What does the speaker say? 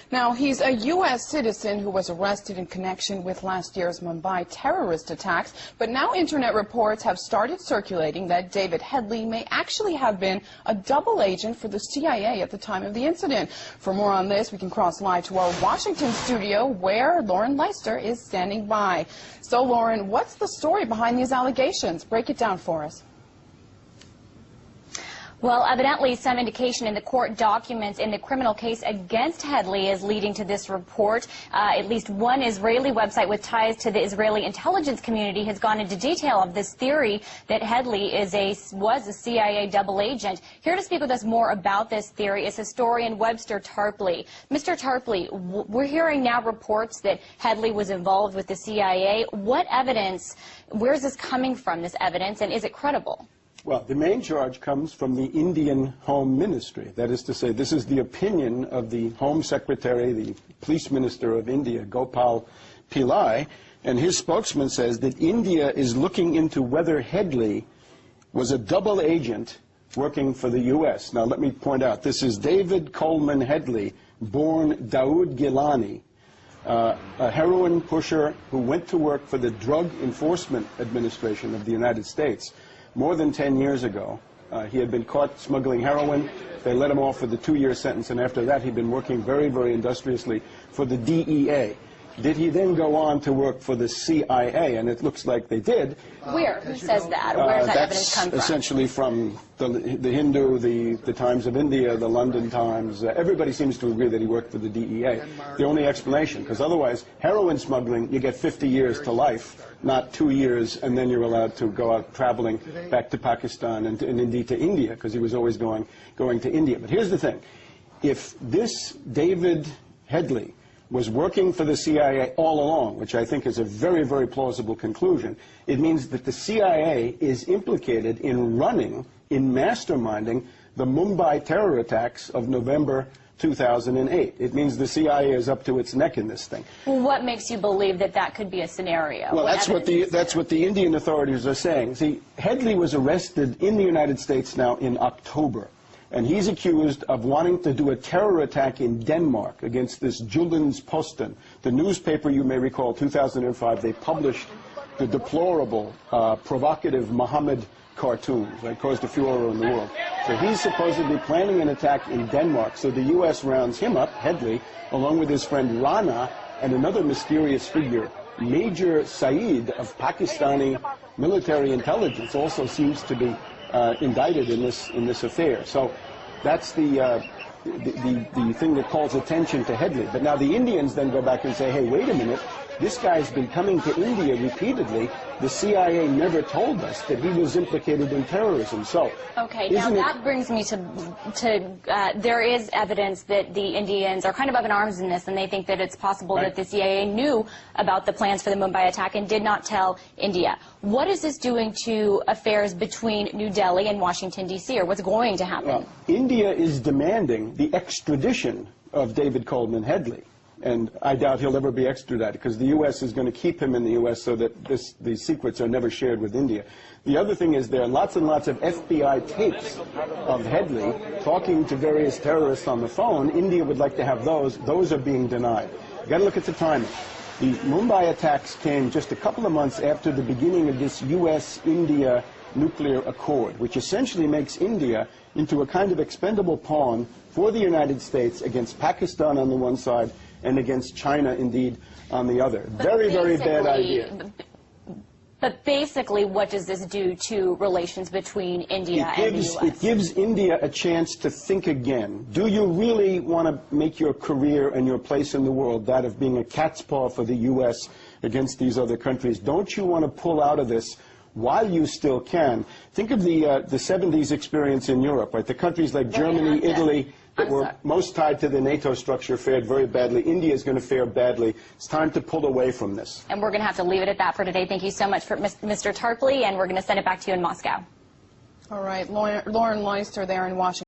Now, he's a U.S. citizen who was arrested in connection with last year's Mumbai terrorist attacks, but now internet reports have started circulating that David Headley may actually have been a double agent for the CIA at the time of the incident. For more on this, we can cross live to our Washington studio, where Lauren Leister is standing by. So, Lauren, what's the story behind these allegations? Break it down for us. Well, evidently, some indication in the court documents in the criminal case against Headley is leading to this report. At least one Israeli website with ties to the Israeli intelligence community has gone into detail of this theory that Headley was a CIA double agent. Here to speak with us more about this theory is historian Webster Tarpley. Mr. Tarpley, we're hearing now reports that Headley was involved with the CIA. What evidence, where's this coming from, this evidence, and is it credible? Well, the main charge comes from the Indian Home Ministry. That is to say, this is the opinion of the Home Secretary, the Police Minister of India, Gopal Pillai, and his spokesman says that India is looking into whether Headley was a double agent working for the U.S. Now, let me point out, this is David Coleman Headley, born Daoud Gilani, a heroin pusher who went to work for the Drug Enforcement Administration of the United States. More than 10 years ago, he had been caught smuggling heroin. They let him off with a 2-year sentence, and after that he'd been working very, very industriously for the DEA. Did he then go on to work for the CIA? And it looks like they did. Where? Who says that? Where does that evidence come from? That's essentially from the Hindu, the Times of India, the London Times. Everybody seems to agree that he worked for the DEA. The only explanation, because otherwise, heroin smuggling, you get 50 years to life, not 2 years, and then you're allowed to go out traveling back to Pakistan and indeed to India, because he was always going to India. But here's the thing. If this David Headley was working for the CIA all along, which I think is a very, very plausible conclusion, it means that the CIA is implicated in running, in masterminding, the Mumbai terror attacks of November 2008. It means the CIA is up to its neck in this thing. Well, what makes you believe that that could be a scenario? Well, that's what the Indian authorities are saying. See, Headley was arrested in the United States now in October. And he's accused of wanting to do a terror attack in Denmark against this Jyllands-Posten. The newspaper, you may recall, 2005, they published the deplorable, provocative Muhammad cartoons that caused a furor in the world. So he's supposedly planning an attack in Denmark. So the U.S. rounds him up, Headley, along with his friend Rana and another mysterious figure, Major Saeed of Pakistani military intelligence, also seems to be indicted in this affair. So that's the thing that calls attention to Headley. But now the Indians then go back and say, hey, wait a minute, this guy's been coming to India repeatedly. The CIA never told us that he was implicated in terrorism. So, okay, now that brings me to there is evidence that the Indians are kind of up in arms in this, and they think that it's possible that the CIA knew about the plans for the Mumbai attack and did not tell India. What is this doing to affairs between New Delhi and Washington, D.C., or what's going to happen? Well, India is demanding the extradition of David Coleman Headley. And I doubt he'll ever be extradited, because the U.S. is going to keep him in the U.S. so that these secrets are never shared with India. The other thing is there are lots and lots of FBI tapes of Headley talking to various terrorists on the phone. India would like to have those. Those are being denied. You've got to look at the timing. The Mumbai attacks came just a couple of months after the beginning of this U.S.-India nuclear accord, which essentially makes India into a kind of expendable pawn for the United States against Pakistan on the one side and against China, indeed, on the other. Very, very bad idea. But basically, what does this do to relations between India and the U.S.? It gives India a chance to think again. Do you really want to make your career and your place in the world that of being a cat's paw for the U.S. against these other countries? Don't you want to pull out of this while you still can? Think of the 70s experience in Europe, right? The countries like Germany, Italy, that were most tied to the NATO structure fared very badly. India is going to fare badly. It's time to pull away from this. And we're going to have to leave it at that for today. Thank you so much, for Mr. Tarpley, and we're going to send it back to you in Moscow. All right, Lauren Leister there in Washington.